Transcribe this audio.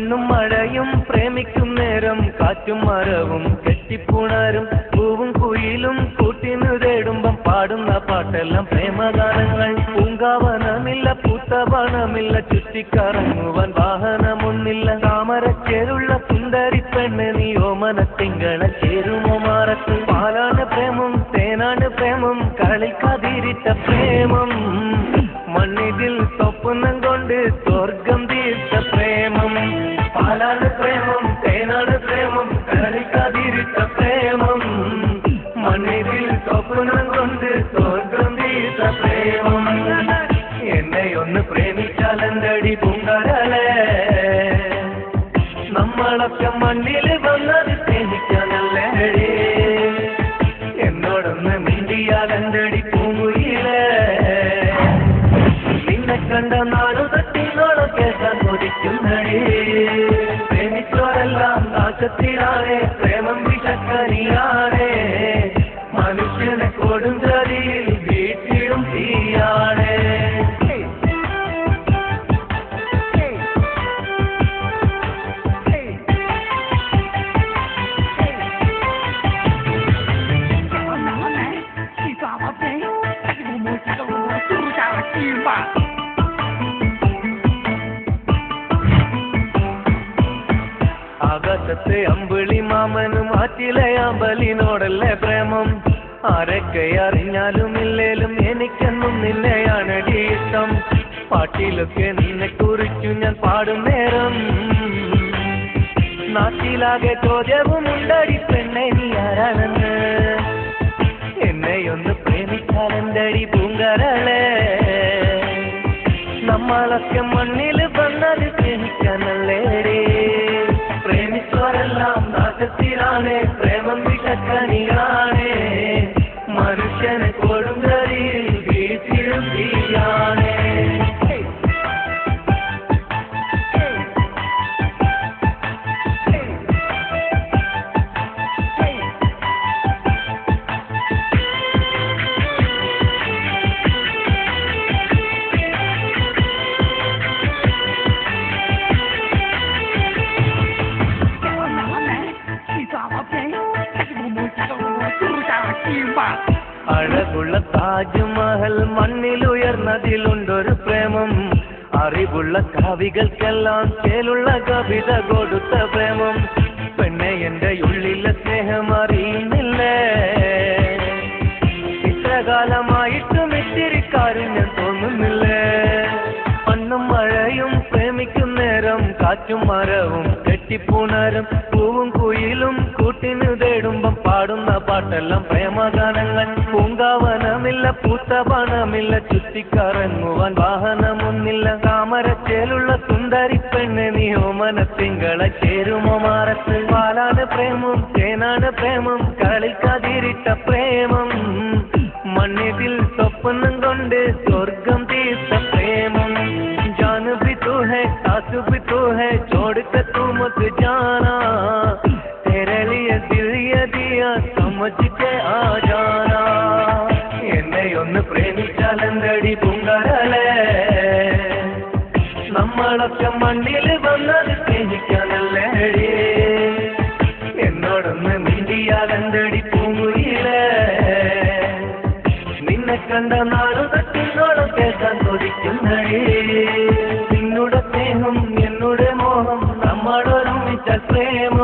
മണ്ണും മഴയും പ്രേമിക്കും നേരം കാറ്റും മരവും കെട്ടിപ്പുണരും പൂവും കുയിലും കൂട്ടിനു തേടുമ്പം പാടുന്ന പാട്ടെല്ലാം പ്രേമഗാനങ്ങൾ പൂങ്കാവനമില്ല പൂത്തവനമില്ല ചുറ്റിക്കറങ്ങുവാൻ വാഹനമൊന്നില്ല താമരച്ചേരുള്ള സുന്ദരി പെണ്ണ് നീ ഓമന തിങ്കള ചേരുമോ മാറത്ത് പാലാണ് പ്രേമം തേനാണ് പ്രേമം കളിക്കാതിരിച്ച പ്രേമം മണ്ണിതിൽ സ്വപ്നം കൊണ്ട് സ്വർഗം തീർച്ച പ്രേമം പാലാണ് പ്രേമം തേനാണ് പ്രേമം കളിക്കാതിരിച്ച പ്രേമം മണ്ണിതിൽ സ്വപ്നം കൊണ്ട് സ്വർഗം തീർച്ച പ്രേമം എന്നെ ഒന്ന് പ്രേമിച്ചാലെന്തടി പൂങ്കാരലേ നമ്മളൊക്കെ മണ്ണിൽ വന്നത് പ്രേമിക്കാനല്ലേ എന്നോടൊന്ന് മിണ്ടിയാലെന്തടി പൂങ്കുയിലേ നിന്നെ കണ്ട നാടു തട്ടിനോളം കേൾക്കാൻ കൊതിക്കുന്നടി പ്രേമിച്ചോരെല്ലാം നാശത്തിലാണേ പ്രേമം വിഷക്കനിയാണേ മനുഷ്യനെ കൊടും ചതിയിൽ വീട്ടിലും തീയാണേ ആകാശത്തെ അമ്പിളി മാമനും ആറ്റിലെ അമ്പലിനോടല്ലേ പ്രേമം ആരൊക്കെ അറിഞ്ഞാലും ഇല്ലേലും എനിക്കെന്നും നിന്നെയാണടി ഇഷ്ടം പാട്ടിലൊക്കെ നിന്നെ കുറിച്ചു ഞാൻ പാടും നേരം നാട്ടിലാകെ ചോദ്യവും ഉണ്ടടി പെണ്ണെ നീ ആരാണെന്ന് എന്നെയൊന്ന് പ്രേമിച്ചാലെന്തടി പൂങ്കാരളേ നമ്മളൊക്കെ മണ്ണിൽ വന്നത് പ്രേമിക്കാനല്ലേടി പ്രേമിച്ചോരെല്ലാം നാശത്തിലാണേ പ്രേമം വിഷക്കനിയാണേ മനുഷ്യനെ കൊടും ചതിയിൽ വീട്ടിലും തീയാണേ അഴകുള്ള താജ്മഹൽ മണ്ണിലുയർന്നതിലുണ്ടൊരു പ്രേമം അറിവുള്ള കവികൾക്കെല്ലാം ചേലുള്ള കവിത കൊടുത്ത പ്രേമം പെണ്ണെ എന്റെ ഉള്ളിലെ സ്നേഹം അറിയുന്നില്ലേ ഇത്രകാലമായിട്ടും ഇത്തിരി കാരുണ്യം തോന്നുന്നില്ലേ മണ്ണും മഴയും പ്രേമിക്കും നേരം കാറ്റും മരവും കെട്ടിപ്പുണരും പൂവും കുയിലും കൂട്ടിനു തേടുമ്പം പാടുന്ന പാട്ടെല്ലാം പ്രേമഗാനങ്ങൾ പൂങ്കാവനമില്ല പൂത്തവനമില്ല ചുറ്റിക്കറങ്ങുവാൻ വാഹനമൊന്നില്ല താമരച്ചേലുള്ള സുന്ദരി പെണ്ണ് നീ ഓമന തിങ്കള ചേരുമോ മാറത്ത് പാലാണ് പ്രേമം തേനാണ് പ്രേമം കളിക്കാതിരിച്ച പ്രേമം മണ്ണിതിൽ സ്വപ്നം കൊണ്ട് സ്വർഗം തീർച്ച പ്രേമം जान भी तू है सास भी तू है छोड़ के तू मत जाना तेरे लिए दिल ये दिया समझ के आ जाना എന്നെ ഒന്ന് പ്രേമിച്ചാലെന്തടി പൂങ്കാരലേ നമ്മളൊക്കെ മണ്ണിൽ വന്നത് പ്രേമിക്കാനല്ലേ എന്നോടൊന്ന് മിണ്ടിയാലെന്തടി പൂങ്കുയിലേ നിന്നെ കണ്ട നാടു തട്ടിനോളം കേൾക്കാൻ കൊതിക്കുന്നടി നിന്നുടെ സ്നേഹം എന്നുടെ മോഹം നമ്മളൊരുമിച്ച പ്രേമം